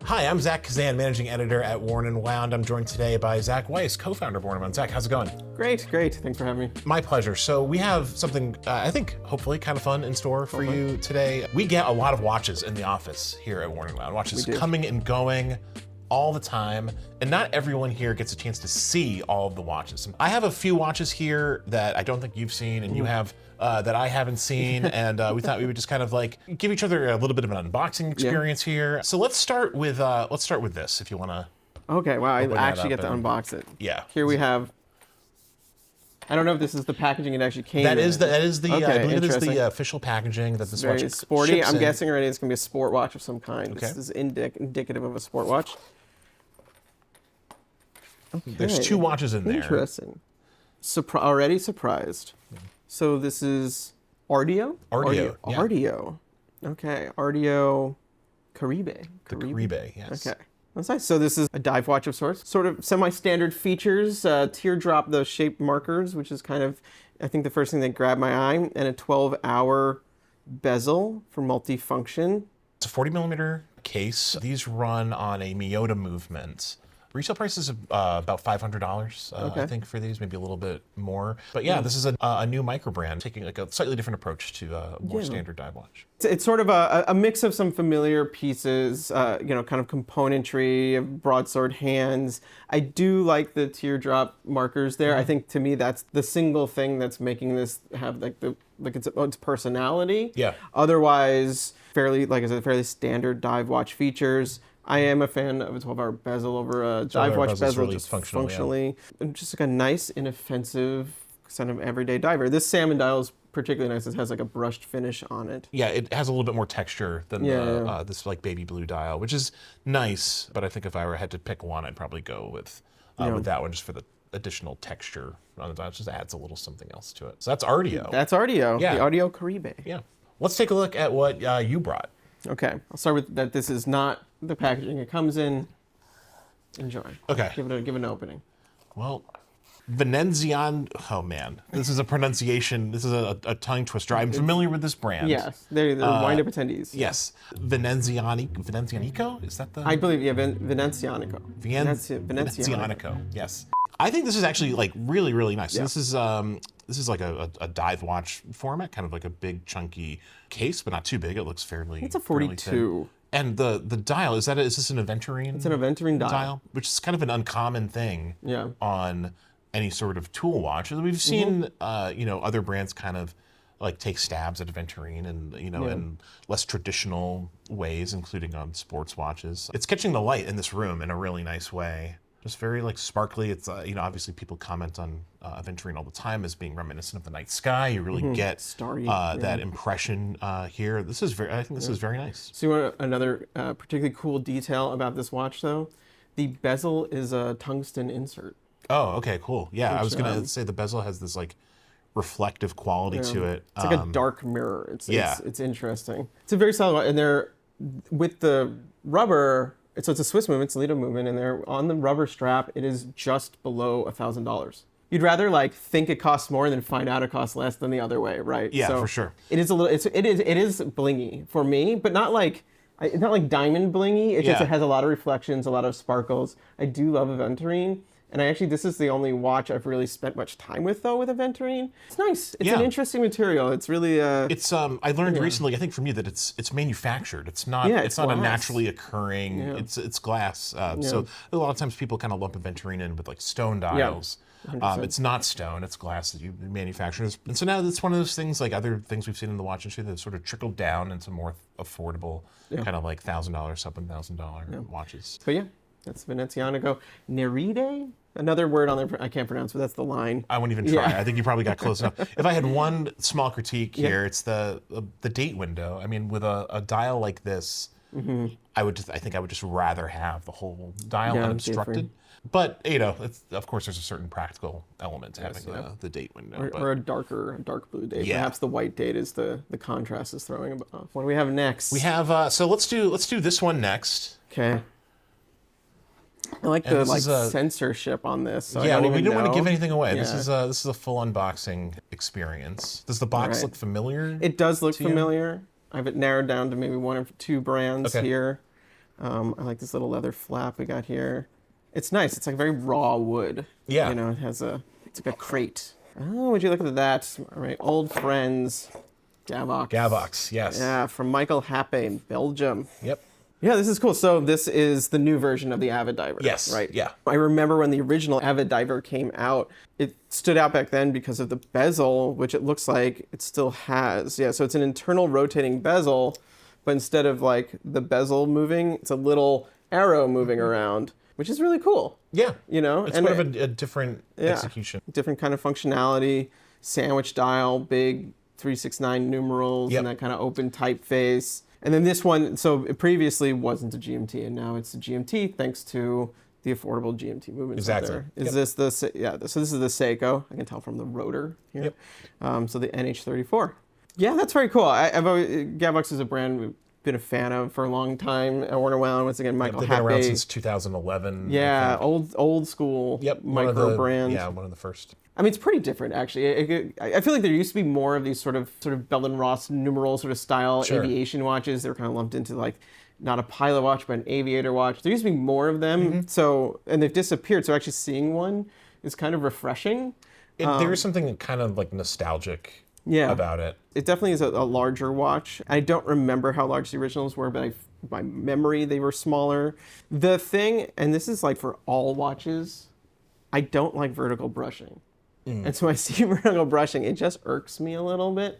Hi, I'm Zach Kazan, managing editor at Worn & Wound. I'm joined today by Zach Weiss, co-founder of Worn & Wound. Zach, how's it going? Great. Thanks for having me. My pleasure. So we have something, I think, hopefully kind of fun in store for you today. We get a lot of watches in the office here at Worn & Wound. Watches coming and going all the time, and not everyone here gets a chance to see all of the watches. I have a few watches here that I don't think you've seen, and you have that I haven't seen, and we thought we would just kind of like give each other a little bit of an unboxing experience here. So let's start with this, if you want to. Okay, wow, I actually get to unbox it. Yeah. Here we have. I don't know if this is the packaging it actually came in. That is the Okay, I believe it is the official packaging that this watch very sporty. ships I'm in. guessing already it's gonna be a sport watch of some kind. Okay. This is indicative of a sport watch. Okay. There's two watches in there. Interesting. Already surprised. Yeah. So this is Aio? Ario. Yeah. Aio. Okay, Ario Caribe. The Caribe, yes. Okay. That's nice. So this is a dive watch of sorts. Sort of semi-standard features, teardrop, the shaped markers, which is kind of, I think, the first thing that grabbed my eye, and a 12-hour bezel for multifunction. It's a 40 millimeter case. These run on a Miyota movement. Retail price is about $500, Okay. I think, for these, maybe a little bit more. But yeah, this is a new micro brand, taking like a slightly different approach to a more standard dive watch. It's sort of a mix of some familiar pieces, kind of componentry, broadsword hands. I do like the teardrop markers there. I think, to me, that's the single thing that's making this have its personality. Yeah. Otherwise, fairly standard dive watch features. I am a fan of a 12-hour bezel over a dive watch bezel, really just functional, functionally. And just like a nice, inoffensive, kind of everyday diver. This salmon dial is particularly nice. It has like a brushed finish on it. Yeah, it has a little bit more texture than this like baby blue dial, which is nice. But I think if I had to pick one, I'd probably go with that one just for the additional texture on the dial. It just adds a little something else to it. So that's Ario. That's Ario, Yeah. the Aio Caribe. Yeah. Let's take a look at what you brought. Okay, I'll start with that. This is not the packaging it comes in. Enjoy. Okay. Give an opening. Well, Venezian. Oh man, this is a pronunciation. This is a tongue twister. I'm familiar with this brand. Yes, they're wind-up attendees. Yes, Venezianico. Is that the? I believe, Venezianico. Venezianico. Yes. I think this is actually like really, really nice. Yeah. This is like a dive watch format, kind of like a big chunky case, but not too big. It looks fairly. It's a 42. And the dial, is this an Aventurine? It's an Aventurine dial. Which is kind of an uncommon thing on any sort of tool watch. We've seen other brands kind of like take stabs at Aventurine and in less traditional ways, including on sports watches. It's catching the light in this room in a really nice way. Just very like sparkly. It's obviously people comment on Aventurine all the time as being reminiscent of the night sky. You really get starry, that impression here. I think this is very nice. So you want another particularly cool detail about this watch, though? The bezel is a tungsten insert. Oh, okay, cool. Yeah, I was gonna say the bezel has this like reflective quality to it. It's like a dark mirror. It's interesting. It's a very solid watch, and they're with the rubber. So it's a Swiss movement, it's a Lido movement, and they're on the rubber strap. It is just below $1,000. You'd rather like think it costs more than find out it costs less than the other way, right? Yeah, for sure. It is a little. It is blingy for me, but not like diamond blingy. It just has a lot of reflections, a lot of sparkles. I do love Aventurine. And this is the only watch I've really spent much time with, though, with Aventurine. It's nice. It's an interesting material. It's really. It's I learned recently, I think from you, that it's manufactured. It's not. It's not a naturally occurring. Yeah. It's glass. So a lot of times people kind of lump Aventurine in with like stone dials. It's not stone. It's glass that you manufacture. And so now it's one of those things, like other things we've seen in the watch industry, that sort of trickled down into more affordable, kind of like $1,000, sub-$1,000 watches. But yeah. That's Venezianico. Neride? Another word on there I can't pronounce, but that's the line. I wouldn't even try. I think you probably got close enough. If I had one small critique here, it's the date window. I mean, with a dial like this, I think I would just rather have the whole dial unobstructed. But of course, there's a certain practical element to having the date window. Or a dark blue date. Yeah. Perhaps the white date is the contrast is throwing off. What do we have next? We have so let's do this one next. Okay. I like censorship on this. So we didn't want to give anything away. Yeah. This is a full unboxing experience. Does the box look familiar? It does look familiar. I have it narrowed down to maybe one or two brands here. I like this little leather flap we got here. It's nice. It's like very raw wood. Yeah. You know, it's like a crate. Oh, would you look at that? All right, old friends, GAVOX. GAVOX, yes. Yeah, from Michael Happe in Belgium. Yep. Yeah, this is cool. So this is the new version of the Avid Diver. Yes. Right. Yeah. I remember when the original Avid Diver came out, it stood out back then because of the bezel, which it looks like it still has. Yeah, so it's an internal rotating bezel, but instead of like the bezel moving, it's a little arrow moving around, which is really cool. Yeah. You know? It's sort of a different execution. Different kind of functionality, sandwich dial, big 369 numerals, and that kind of open typeface. And then this one, so it previously wasn't a GMT, and now it's a GMT thanks to the affordable GMT movements. Exactly. Out there. Is this the, so this is the Seiko. I can tell from the rotor here. Yep. So the NH34. Yeah, that's very cool. I've always, GAVOX is a brand we've been a fan of for a long time. At Warner Wound, once again, Michael Happe. They've been around since 2011. Yeah, old school micro brand. Yeah, one of the first. I mean, it's pretty different, actually. I feel like there used to be more of these sort of Bell and Ross numeral sort of style aviation watches. They were kind of lumped into like not a pilot watch, but an aviator watch. There used to be more of them. So, and they've disappeared. So actually seeing one is kind of refreshing. There is something kind of like nostalgic about it. It definitely is a larger watch. I don't remember how large the originals were, but by memory, they were smaller. The thing, and this is like for all watches, I don't like vertical brushing. And so I see vertical brushing, it just irks me a little bit.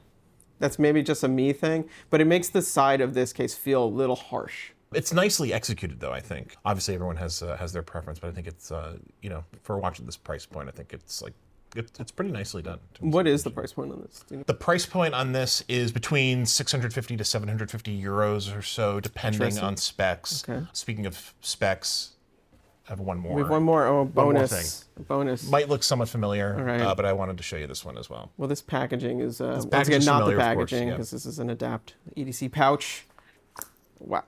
That's maybe just a me thing, but it makes the side of this case feel a little harsh. It's nicely executed, though, I think. Obviously, everyone has their preference, but I think it's, you know, for a watch at this price point, I think it's like, it's pretty nicely done. What is the price point on this? The price point on this is between 650 to 750 euros or so, depending on specs. Okay. Speaking of specs, I have one more. We have one more. Oh, bonus. One more thing. Bonus. Might look somewhat familiar, right. but I wanted to show you this one as well. Well, this packaging is, once packaging again, is not familiar, the of course, packaging, because this is an Adapt EDC pouch. Wow.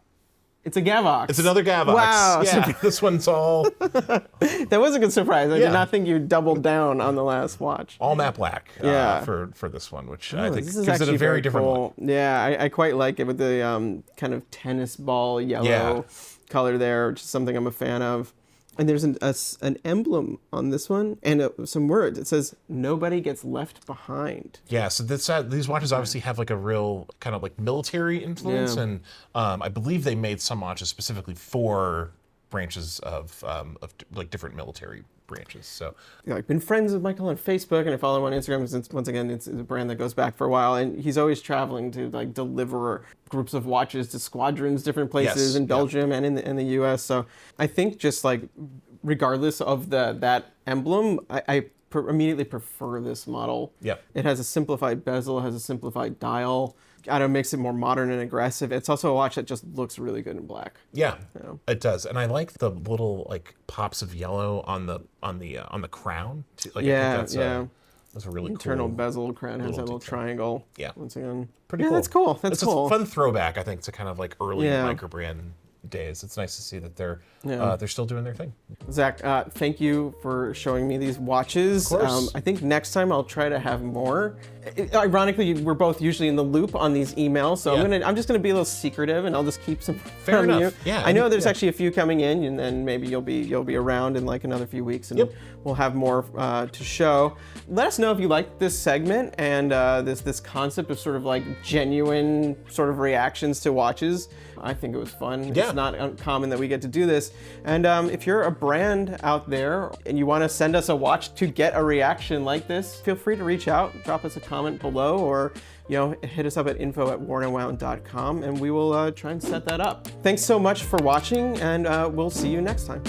It's a GAVOX. It's another GAVOX. Wow. Yeah, this one's all... That was a good surprise. I did not think you doubled down on the last watch. All matte black for this one, which I think gives it a very different look. Yeah, I quite like it with the kind of tennis ball yellow color there, which is something I'm a fan of. And there's an emblem on this one and some words. It says, "Nobody gets left behind." Yeah, so these watches obviously have like a real kind of like military influence. And I believe they made some watches specifically for branches of like different military branches. So I've been friends with Michael on Facebook and I follow him on Instagram since, once again, it's a brand that goes back for a while. And he's always traveling to like deliver groups of watches to squadrons, different places in Belgium and in the US. So I think just like, regardless of that emblem, I immediately prefer this model. Yeah. It has a simplified bezel, it has a simplified dial. I don't know, makes it more modern and aggressive. It's also a watch that just looks really good in black. Yeah, it does, and I like the little like pops of yellow on the crown. Like, I think that's a really internal cool bezel crown has that little triangle. Yeah, once again, pretty cool. That's cool. That's cool. A fun throwback, I think, to kind of like early micro brand days. It's nice to see that they're still doing their thing. Zach, thank you for showing me these watches. Of course. I think next time I'll try to have more. Ironically, we're both usually in the loop on these emails, so I'm just gonna be a little secretive and I'll just keep some Fair from enough. you. Yeah, I know there's actually a few coming in, and then maybe you'll be around in like another few weeks, and we'll have more to show. Let us know if you like this segment and this concept of sort of like genuine sort of reactions to watches. I think it was fun. Yeah. It's not uncommon that we get to do this. And if you're a brand out there and you want to send us a watch to get a reaction like this, feel free to reach out, drop us a comment below, or hit us up at info@wornandwound.com, and we will try and set that up. Thanks so much for watching, and we'll see you next time.